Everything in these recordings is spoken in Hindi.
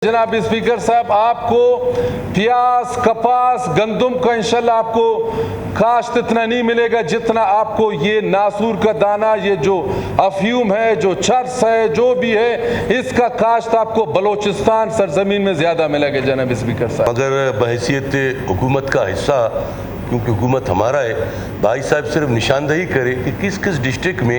जनाब स्पीकर साहब, आपको प्याज, कपास, गंदम का इंशाल्लाह आपको काश्त इतना नहीं मिलेगा जितना आपको ये नासूर का दाना, ये जो अफ्यूम है, जो चर्स है, जो भी है, इसका काश्त आपको बलोचिस्तान सरजमीन में ज़्यादा मिलेगा जनाब स्पीकर साहब। मगर बहैसियत हुकूमत का हिस्सा, क्योंकि हुकूमत हमारा है, भाई साहब सिर्फ निशानदही करे कि किस किस डिस्ट्रिक्ट में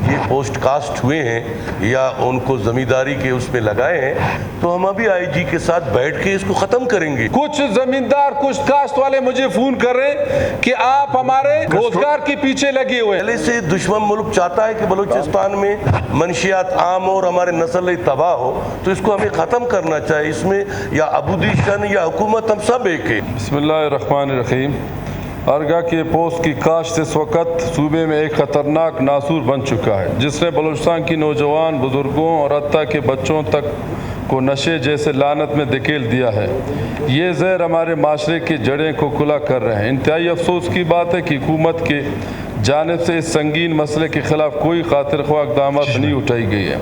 ये पोस्ट कास्ट हुए हैं या उनको ज़मींदारी के उसमें लगाए हैं, तो हम अभी आईजी के साथ बैठ के इसको ख़त्म करेंगे। कुछ ज़मींदार, कुछ कास्ट वाले मुझे फ़ोन कर रहे हैं कि आप हमारे रोजगार के पीछे लगे हुए हैं। पहले से दुश्मन मुल्क चाहता है कि बलूचिस्तान में मनशियात आम और हमारे नस्ल तबाह हो, तो इसको हमें ख़त्म करना चाहिए। इसमें या अबूदीशन या हुकूमत, हम सब एक है। बिस्मिल्लाहिर्रहमानिर्रहीम। अर्गा के पोस्ट की काश्त इस वक्त सूबे में एक ख़तरनाक नासूर बन चुका है, जिसने बलूचिस्तान की नौजवान, बुज़ुर्गों और हत्ता के बच्चों तक को नशे जैसे लानत में धकेल दिया है। ये जहर हमारे माशरे की जड़ें को खुला कर रहे हैं। इंतहाई अफसोस की बात है कि हुकूमत के जानिब से इस संगीन मसले के ख़िलाफ़ कोई खातिर ख्वाह इक़दाम नहीं उठाई गई है,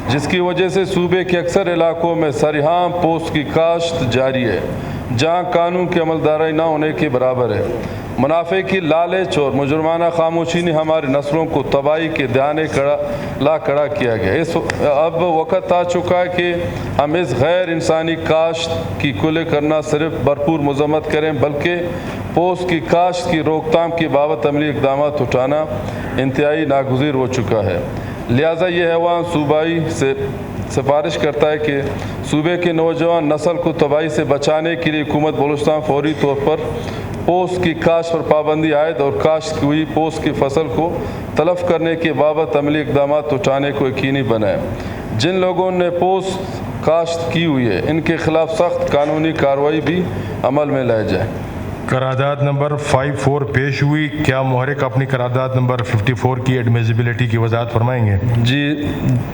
जिसकी वजह से सूबे के अक्सर इलाकों में सरेआम पोस्ट की काश्त जारी है, जहाँ कानून की अमलदारी न होने के बराबर है। मुनाफे की लालच और मुजरमाना खामोशी ने हमारी नस्लों को तबाही के दाने खड़ा किया गया। अब वक्त आ चुका है कि हम इस गैर इंसानी काश्त की कुल करना सिर्फ भरपूर मजम्मत करें, बल्कि पोस्ट की काश्त की रोकथाम की बाबत अमली इक़दाम उठाना इंतहाई नागुज़ीर हो चुका है। लिहाजा ये ऐवान सूबाई से सिफारिश करता है कि सूबे के नौजवान नस्ल को तबाही से बचाने के लिए हुकूमत बलूचिस्तान फौरी तौर पर पोस्ट की काश्त पर पाबंदी आयद और काश्त हुई पोस्ट की फसल को तलफ करने के बाबत अमली इक़दाम उठाने को यकीनी बनाए। जिन लोगों ने पोस्ट काश्त की हुई है, इनके खिलाफ सख्त कानूनी कार्रवाई भी अमल में लाई जाए। करारदाद नंबर 54 पेश हुई। क्या मुहर्रिक अपनी करारदाद नंबर 54 की एडमिसिबिलिटी की वजाहत फरमाएंगे? जी,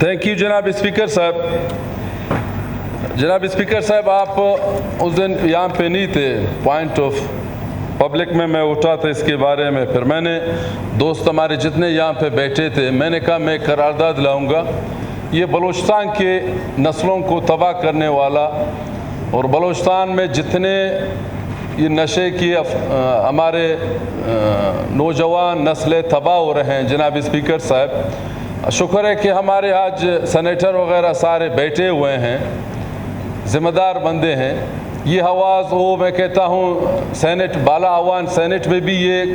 थैंक यू जनाब स्पीकर साहब। जनाब स्पीकर साहब, आप उस दिन यहाँ पे नहीं थे, पॉइंट ऑफ पब्लिक में मैं उठा था इसके बारे में। फिर मैंने दोस्त हमारे जितने यहाँ पे बैठे थे, मैंने कहा मैं करारदाद लाऊंगा। ये बलूचिस्तान के नस्लों को तबाह करने वाला और बलूचिस्तान में जितने ये नशे की हमारे नौजवान नस्लें तबाह हो रहे हैं, जनाब स्पीकर साहब, शुक्र है कि हमारे आज सेनेटर वगैरह सारे बैठे हुए हैं, ज़िम्मेदार बंदे हैं। ये आवाज़, वो मैं कहता हूँ सेनेट, बाला आवान सेनेट में भी ये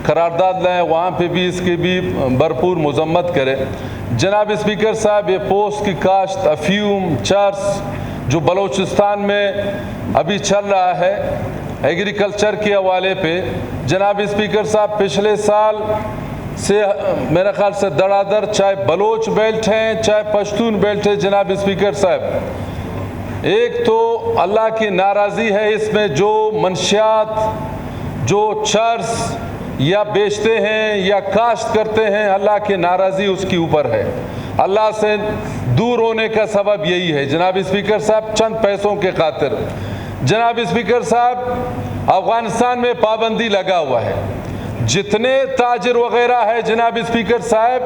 करारदाद लाएँ, वहाँ पे भी इसकी भी भरपूर मजम्मत करें। जनाब स्पीकर साहब, ये पोस्ट की काश्त, अफ्यूम, चर्स जो बलूचिस्तान में अभी चल रहा है एग्रीकल्चर के हवाले पे, जनाब स्पीकर साहब, पिछले साल से मेरे ख्याल से दरादर, चाहे बलोच बेल्ट हैं चाहे पश्तून बेल्ट है, जनाब स्पीकर साहब, एक तो अल्लाह की नाराज़ी है इसमें। जो मंशियात, जो चर्स या बेचते हैं या काश्त करते हैं, अल्लाह की नाराज़ी उसके ऊपर है। अल्लाह से दूर होने का सबब यही है जनाब स्पीकर साहब, चंद पैसों के खातिर। जनाब स्पीकर साहब, अफ़गानिस्तान में पाबंदी लगा हुआ है। जितने ताजिर वगैरह है जनाब स्पीकर साहब,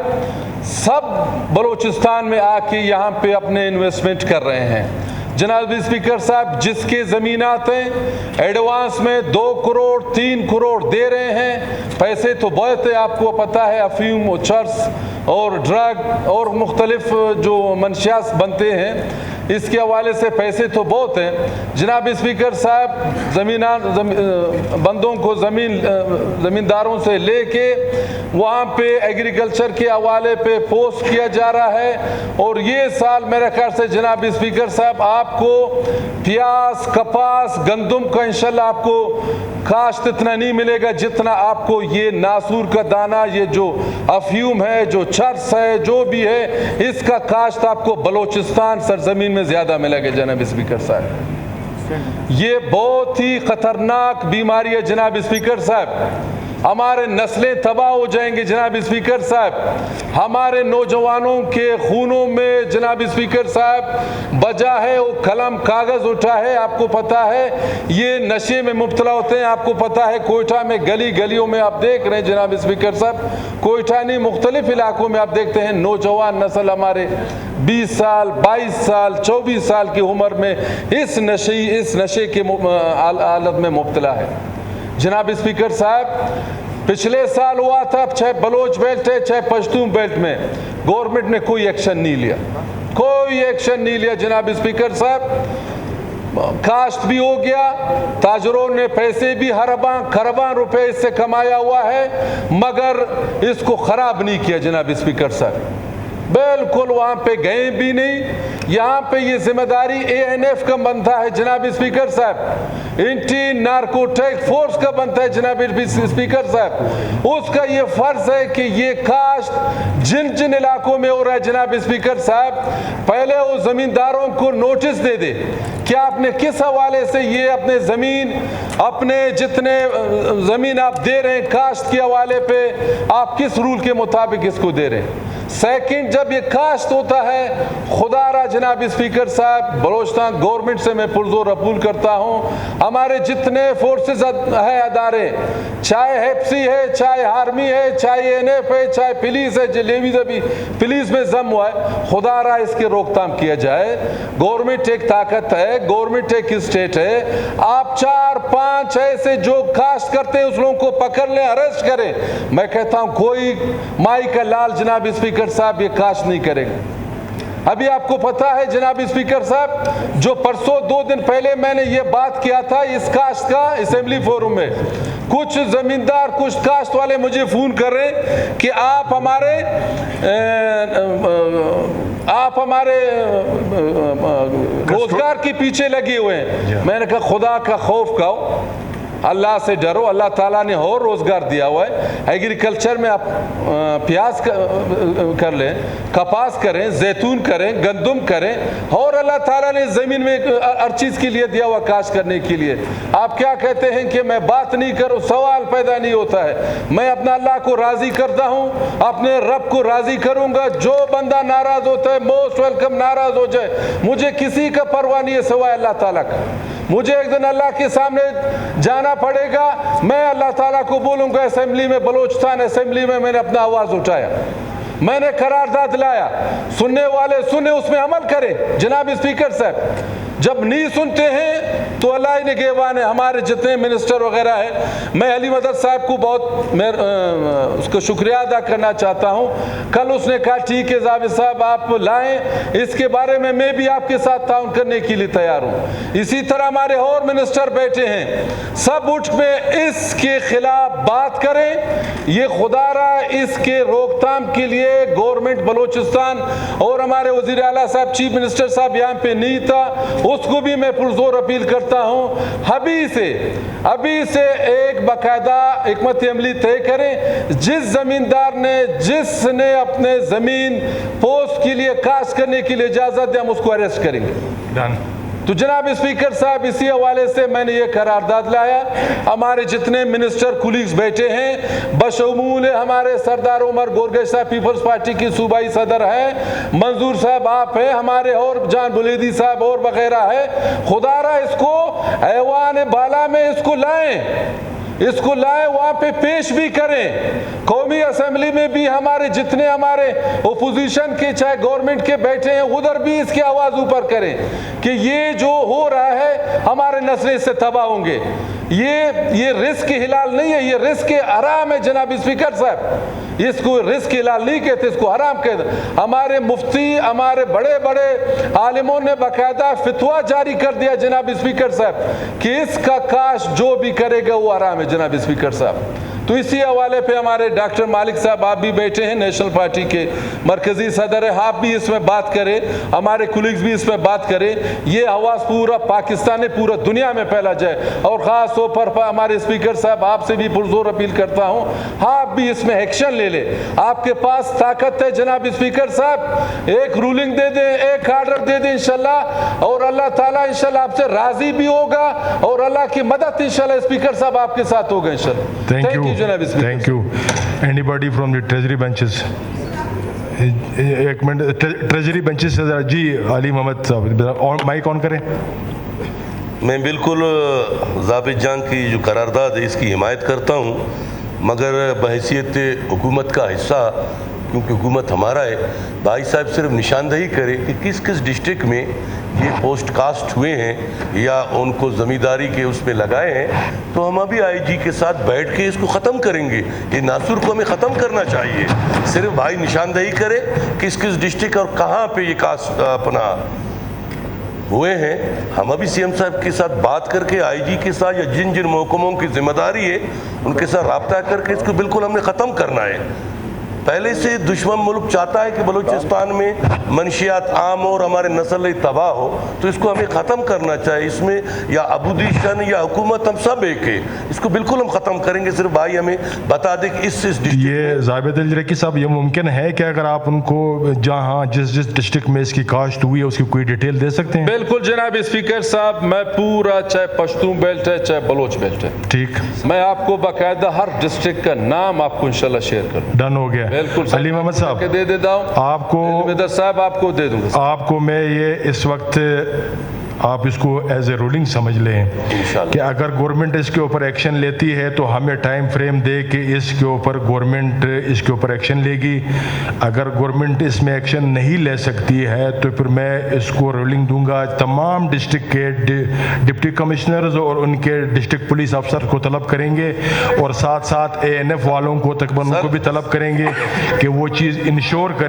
सब बलूचिस्तान में आके यहाँ पे अपने इन्वेस्टमेंट कर रहे हैं। जनाब स्पीकर साहब, जिसके ज़मीनात हैं एडवांस में 2 करोड़ 3 करोड़ दे रहे हैं। पैसे तो बहुत है, आपको पता है, अफीम और चर्स और ड्रग और मुख्तलिफ जो मंशियात बनते हैं, इसके हवाले से पैसे तो बहुत हैं। जनाब स्पीकर साहब, बंदों को ज़मींदारों से लेके वहाँ पे एग्रीकल्चर के हवाले पे पोस्ट किया जा रहा है। और ये साल मेरे ख्याल से जनाब स्पीकर साहब, आपको प्याज, कपास, गंदम का इंशाल्लाह आपको काश्त इतना नहीं मिलेगा जितना आपको ये नासूर का दाना, ये जो अफ्यूम है, जो चर्स है, जो भी है, इसका काश्त आपको बलूचिस्तान सरजमीन में ज़्यादा मिलेगा जनाब स्पीकर साहब। ये बहुत ही ख़तरनाक बीमारी है जनाब स्पीकर साहब। हमारे नस्लें तबाह हो जाएंगे जनाब स्पीकर साहब। हमारे नौजवानों के खूनों में जनाब स्पीकर साहब बजा है वो कलम कागज उठा है। आपको पता है ये नशे में मुब्तला होते हैं। आपको पता है कोयटा में गली गलियों में आप देख रहे हैं जनाब स्पीकर साहब, कोयटा नहीं मुख्तलिफ इलाकों में आप देखते हैं नौजवान नस्ल हमारे 20 साल 22 साल 24 साल की उम्र में इस नशे के हालत में मुब्तला है। जनाब स्पीकर साहब पिछले साल हुआ था, चाहे बलोच बेल्ट है चाहे पश्तून बेल्ट में गवर्नमेंट ने कोई एक्शन नहीं लिया, कोई एक्शन नहीं लिया जनाब स्पीकर साहब। काश्त भी हो गया, ताजरों ने पैसे भी खरबां रुपए इससे कमाया हुआ है, मगर इसको खराब नहीं किया जनाब स्पीकर साहब। बिल्कुल वहाँ पे गए भी नहीं। यहाँ पे ये जिम्मेदारी ANF का बनता है जनाब स्पीकर साहब, एंटी नारकोटिक फोर्स का बनता है जनाब स्पीकर साहब। उसका ये फर्ज है कि ये काश्त जिन जिन इलाकों में हो रहा है जनाब स्पीकर साहब, पहले वो जमींदारों को नोटिस दे दे कि आपने किस हवाले से ये अपने ज़मीन, अपने जितने ज़मीन आप दे रहे हैं काश्त के हवाले पे, आप किस रूल के मुताबिक इसको दे रहे हैं। सेकंड, जब ये काश्त होता है, खुदारा जनाब स्पीकर साहब बलोचिस्तान गवर्नमेंट से मैं पुरजोर अपील करता हूँ, हमारे जितने फोर्सेस है अदारे, चाहे हेप्सी है, चाहे आर्मी है, चाहे ANF है, चाहे पुलिस है, जो लेवीज अभी पुलिस में जम हुआ है, खुदारा इसके रोकथाम किया जाए। गवर्नमेंट एक ताकत है, गवर्नमेंट एक स्टेट है। आप 4-5 ऐसे जो काश्त करते हैं उस लोगों को पकड़ लें, अरेस्ट करें। मैं कहता हूँ कोई माई का लाल जनाब स्पीकर साहब ये काश्त नहीं करेगा। अभी आपको पता है जनाब स्पीकर साहब, जो परसों 2 दिन पहले मैंने ये बात किया था इस काश्त का असेंबली फोरम में, कुछ जमींदार कुछ काश्त वाले मुझे फोन कर रहे हैं कि आप हमारे रोजगार के पीछे लगे हुए हैं। मैंने कहा खुदा का खौफ खाओ, अल्लाह से डरो। अल्लाह ताला ने और रोज़गार दिया हुआ है। एग्रीकल्चर में आप प्याज कर लें, कपास करें, जैतून करें, गंदम करें, और अल्लाह ताला ने ज़मीन में हर चीज़ के लिए दिया हुआ काश करने के लिए। आप क्या कहते हैं कि मैं बात नहीं करूं, सवाल पैदा नहीं होता है। मैं अपना अल्लाह को राज़ी करता हूं, अपने रब को राज़ी करूंगा। जो बंदा नाराज़ होता है मोस्ट वेलकम, नाराज़ हो जाए, मुझे किसी का परवाह नहीं है सिवाय अल्लाह ताला का। मुझे एक दिन अल्लाह के सामने जाना पड़ेगा, मैं अल्लाह ताला को बोलूँगा असेंबली में, बलोचिस्तान असेंबली में मैंने अपना आवाज़ उठाया, मैंने करारदाद लाया, सुनने वाले सुने, उसमें अमल करें। जनाब स्पीकर साहब, जब नहीं सुनते हैं तो अल्लाह ने गेवान है। हमारे जितने मिनिस्टर वगैरह हैं, मैं अली मदद साहब को बहुत मैं उसको शुक्रिया अदा करना चाहता हूं। कल उसने कहा ठीक है जावेद साहब आप लाएं, इसके बारे में मैं भी आपके साथ ताउन करने के लिए तैयार हूं। इसी तरह हमारे और मिनिस्टर बैठे हैं, सब उठ में इसके खिलाफ बात करें। ये खुदारा इसके रोकथाम के लिए गवर्नमेंट बलोचिस्तान और हमारे वज़ीर आला साहब, चीफ मिनिस्टर साहब यहाँ पे नहीं था, उसको भी मैं पुरजोर अपील करता हूँ, अभी से एक बाकायदा हिकमत अमली तय करें। जिस जमींदार ने, जिसने अपने जमीन पोस्ट के लिए काश्त करने के लिए इजाजत दी, हम उसको अरेस्ट करेंगे। तो जनाब स्पीकर साहब, इसी हवाले से मैंने ये करारदाद लाया। हमारे जितने मिनिस्टर कुलीग्स बैठे हैं, बशमूल हमारे सरदार उमर गोरगश साहब पीपल्स पार्टी की सूबाई सदर हैं, मंजूर साहब आप हैं, हमारे और जान बुलेदी साहब और वगैरह है। खुदारा इसको ऐवान बाला में इसको लाएं, वहाँ पे पेश भी करें। कौमी असेंबली में भी हमारे जितने हमारे ओपोजिशन के चाहे गवर्नमेंट के बैठे हैं, उधर भी इसकी आवाज़ ऊपर करें कि ये जो हो रहा है हमारे नस्लें से तबाह होंगे। ये रिस्क हिलाल नहीं है, ये रिस्क हराम है जनाब स्पीकर साहब। इसको रिस्क हिलाल नहीं कहते, इसको हराम कहते। हमारे मुफ्ती, हमारे बड़े बड़े आलिमों ने बाकायदा फितवा जारी कर दिया जनाब स्पीकर साहब कि इसका काश जो भी करेगा वो हराम है जनाब स्पीकर साहब। तो इसी हवाले पे हमारे डॉक्टर मालिक साहब आप भी बैठे हैं, नेशनल पार्टी के मरकजी सदर है, आप भी इसमें बात करें, हमारे कुलीग्स भी इसमें बात करें। ये आवाज़ पूरा पाकिस्तान में, पूरा दुनिया में फैला जाए। और ख़ास तौर पर हमारे स्पीकर साहब आपसे भी पुरजोर अपील करता हूँ, आप भी इसमें एक्शन ले लें। आपके पास ताकत है जनाब स्पीकर साहब, एक रूलिंग दे दें, एक आर्डर दे दें इंशाल्लाह, और अल्लाह ताला इंशाल्लाह आपसे राज़ी भी होगा और अल्लाह की मदद इंशाल्लाह स्पीकर साहब आपके साथ होगा इंशाल्लाह। Thank you. जनाब speaker. Thank you. Anybody from the treasury benches? एक मिनट, ट्रेजरी बेंचेस से जी अली मोहम्मद साहब, और माइक ऑन करें। मैं बिल्कुल ज़ाबित जंग की जो करारदाद है इसकी हिमायत करता हूँ, मगर बहैसियत हुकूमत का हिस्सा, क्योंकि हुकूमत हमारा है, भाई साहब सिर्फ निशानदही करे कि किस किस डिस्ट्रिक्ट में ये पोस्ट कास्ट हुए हैं या उनको ज़मींदारी के उसमें लगाए हैं, तो हम अभी आईजी के साथ बैठ के इसको ख़त्म करेंगे। ये नासुर को हमें ख़त्म करना चाहिए। सिर्फ भाई निशानदही करे किस किस डिस्ट्रिक्ट और कहाँ पे ये कास्ट अपना हुए हैं। हम अभी सीएम साहब के साथ बात करके आईजी के साथ या जिन जिन महकमों की जिम्मेदारी है उनके साथ रब्ता करके इसको बिल्कुल हमने ख़त्म करना है। पहले से दुश्मन मुल्क चाहता है कि बलूचिस्तान में मनशियात आम और हमारे नस्ल तबाह हो, तो इसको हमें ख़त्म करना चाहिए। इसमें या अबूदिशन या हुकूमत हम सब एक है, इसको बिल्कुल हम ख़त्म करेंगे। सिर्फ भाई हमें बता दें कि इस ये जावेद अली रकी साहब, ये मुमकिन है कि अगर आप उनको जहाँ जिस जिस डिस्ट्रिक्ट में इसकी काश्त हुई है उसकी कोई डिटेल दे सकते हैं? बिल्कुल जनाब स्पीकर साहब, मैं पूरा, चाहे पश्तून बेल्ट है चाहे बलोच बेल्ट है, ठीक, मैं आपको बाकायदा हर डिस्ट्रिक्ट का नाम आपको इंशाल्लाह शेयर कर दूं। डन हो गया। बिल्कुल अली मोहम्मद साहब दे देता हूँ आपको, साहब आपको दे दूंगा। आपको मैं ये इस वक्त आप इसको एज ए रूलिंग समझ लें कि अगर गवर्नमेंट इसके ऊपर एक्शन लेती है तो हमें टाइम फ्रेम दे कि इसके ऊपर गवर्नमेंट इसके ऊपर एक्शन लेगी। अगर गवर्नमेंट इसमें एक्शन नहीं ले सकती है तो फिर मैं इसको रूलिंग दूंगा, तमाम डिस्ट्रिक्ट के डिप्टी कमिश्नर्स और उनके डिस्ट्रिक्ट पुलिस अफसर को तलब करेंगे और साथ साथ ANF वालों को तकरीबन उनको भी तलब करेंगे कि वो चीज़ इंश्योर करें